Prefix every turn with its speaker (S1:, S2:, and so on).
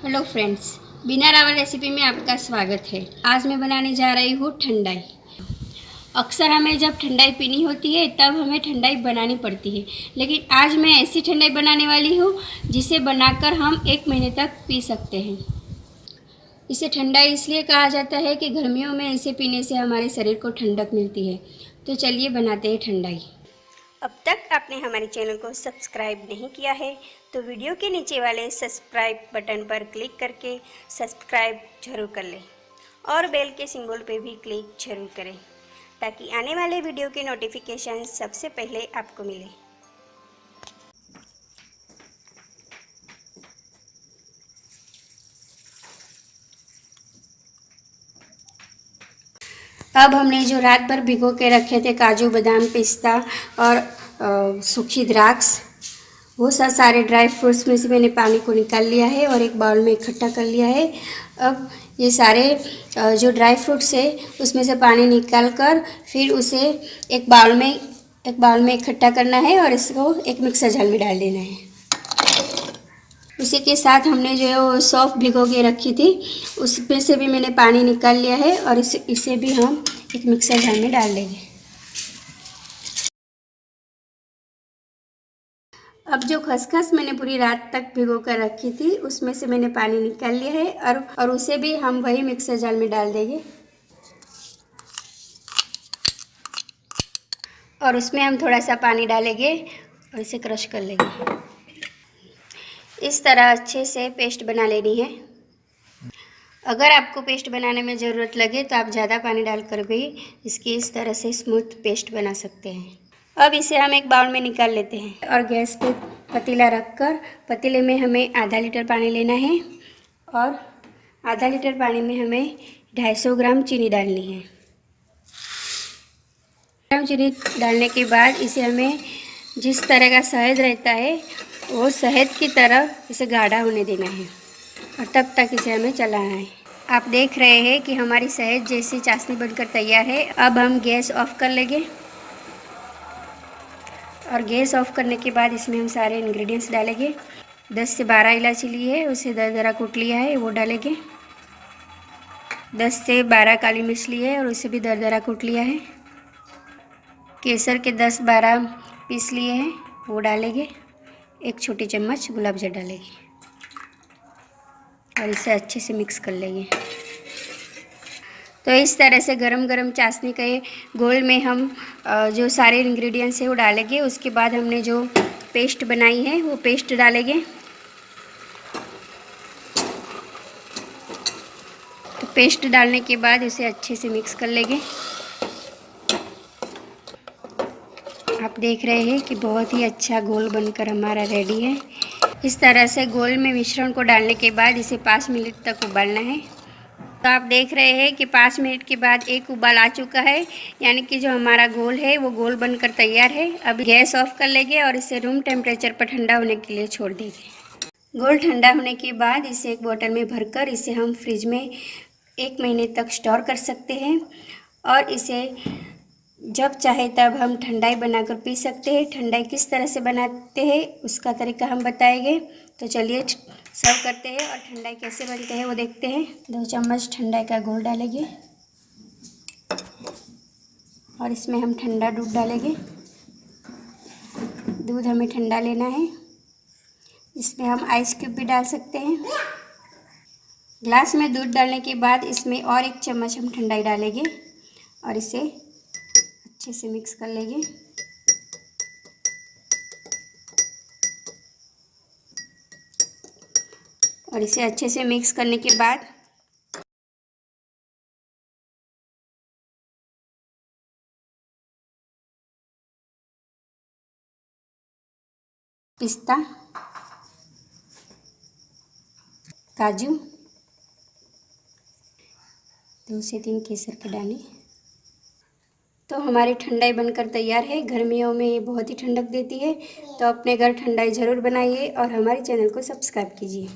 S1: Hello friends, बिना Rawal recipe में आपका स्वागत है। आज मैं बनाने जा रही हूँ ठंडाई। अक्सर हमें जब ठंडाई पीनी होती है तब हमें ठंडाई बनानी पड़ती है, लेकिन आज मैं ऐसी ठंडाई बनाने वाली हूँ जिसे बनाकर हम 1 महीने तक पी सकते हैं। इसे ठंडाई इसलिए कहा जाता है कि गर्मियों में इसे पीने से हमारे शरीर को ठंडक मिलती है। तो चलिए बनाते हैं ठंडाई। अब तक आपने हमारे चैनल को सब्सक्राइब नहीं किया है तो वीडियो के नीचे वाले सब्सक्राइब बटन पर क्लिक करके सब्सक्राइब जरूर कर लें और बेल के सिंबल पे भी क्लिक जरूर करें ताकि आने वाले वीडियो के नोटिफिकेशन सबसे पहले आपको मिले। अब हमने जो रात भर भिगो के रखे थे काजू बादाम पिस्ता और सूखी द्राक्ष, वो सारे ड्राई फ्रूट्स में से मैंने पानी को निकाल लिया है और एक बाउल में इकट्ठा कर लिया है। अब ये सारे जो ड्राई फ्रूट्स है उसमें से पानी निकाल कर फिर उसे एक बाउल में इकट्ठा करना है और इसको एक मिक्सर जार में डाल देना है। उसी के साथ हमने जो है वो सौंफ भिगो के रखी थी उसमें से भी मैंने पानी निकाल लिया है और इसे भी हम एक मिक्सर जार में डाल देंगे। अब जो खसखस मैंने पूरी रात तक भिगो कर रखी थी उसमें से मैंने पानी निकाल लिया है और उसे भी हम वही मिक्सर जार में डाल देंगे और उसमें हम थोड़ा सा पानी डालेंगे और इसे क्रश कर लेंगे। इस तरह अच्छे से पेस्ट बना लेनी है। अगर आपको पेस्ट बनाने में ज़रूरत लगे तो आप ज़्यादा पानी डालकर भी इसकी इस तरह से स्मूथ पेस्ट बना सकते हैं। अब इसे हम एक बाउल में निकाल लेते हैं और गैस पे पतीला रखकर पतीले में हमें आधा लीटर पानी लेना है और आधा लीटर पानी में हमें 250 ग्राम चीनी डालनी है। ग्राम चीनी डालने के बाद इसे हमें जिस तरह का शहद रहता है वो शहद की तरह इसे गाढ़ा होने देना है और तब तक इसे हमें चलाना है। आप देख रहे हैं कि हमारी शहद जैसी चाशनी बनकर तैयार है। अब हम गैस ऑफ कर लेंगे और गैस ऑफ करने के बाद इसमें हम सारे इंग्रेडिएंट्स डालेंगे। 10 से 12 इलायची ली है, उसे दरदरा कूट लिया है, वो डालेंगे। 10 से 12 काली मिर्च ली है और उसे भी दरदरा कूट लिया है। केसर के 10-12 पीस लिए हैं, वो डालेंगे। 1 छोटी चम्मच गुलाब जल डालेंगे और इसे अच्छे से मिक्स कर लेंगे। तो इस तरह से गरम गरम चाशनी के घोल में हम जो सारे इंग्रेडिएंट्स है वो डालेंगे। उसके बाद हमने जो पेस्ट बनाई है वो पेस्ट डालेंगे। तो पेस्ट डालने के बाद इसे अच्छे से मिक्स कर लेंगे। आप देख रहे हैं कि बहुत ही अच्छा घोल बनकर हमारा रेडी है। इस तरह से घोल में मिश्रण को डालने के बाद इसे 5 मिनट तक उबालना है। तो आप देख रहे हैं कि 5 मिनट के बाद एक उबाल आ चुका है, यानी कि जो हमारा घोल है वो घोल बनकर तैयार है। अब गैस ऑफ कर लेंगे और इसे रूम टेम्परेचर पर ठंडा होने के लिए छोड़ देंगे। घोल ठंडा होने के बाद इसे एक बोतल में भरकर इसे हम फ्रिज में 1 महीने तक स्टोर कर सकते हैं और इसे जब चाहे तब हम ठंडाई बनाकर पी सकते हैं। ठंडाई किस तरह से बनाते हैं उसका तरीका हम बताएंगे। तो चलिए सर्व करते हैं और ठंडाई कैसे बनते हैं वो देखते हैं। 2 चम्मच ठंडाई का घोल डालेंगे और इसमें हम ठंडा दूध डालेंगे। दूध हमें ठंडा लेना है। इसमें हम आइस क्यूब भी डाल सकते हैं। ग्लास में दूध डालने के बाद इसमें और 1 चम्मच हम ठंडाई डालेंगे और इसे अच्छे से मिक्स कर लेंगे। और इसे अच्छे से मिक्स करने के बाद पिस्ता, काजू, 2 से 3 केसर के दाने। तो हमारी ठंडाई बनकर तैयार है। गर्मियों में ये बहुत ही ठंडक देती है। तो अपने घर ठंडाई ज़रूर बनाइए और हमारे चैनल को सब्सक्राइब कीजिए।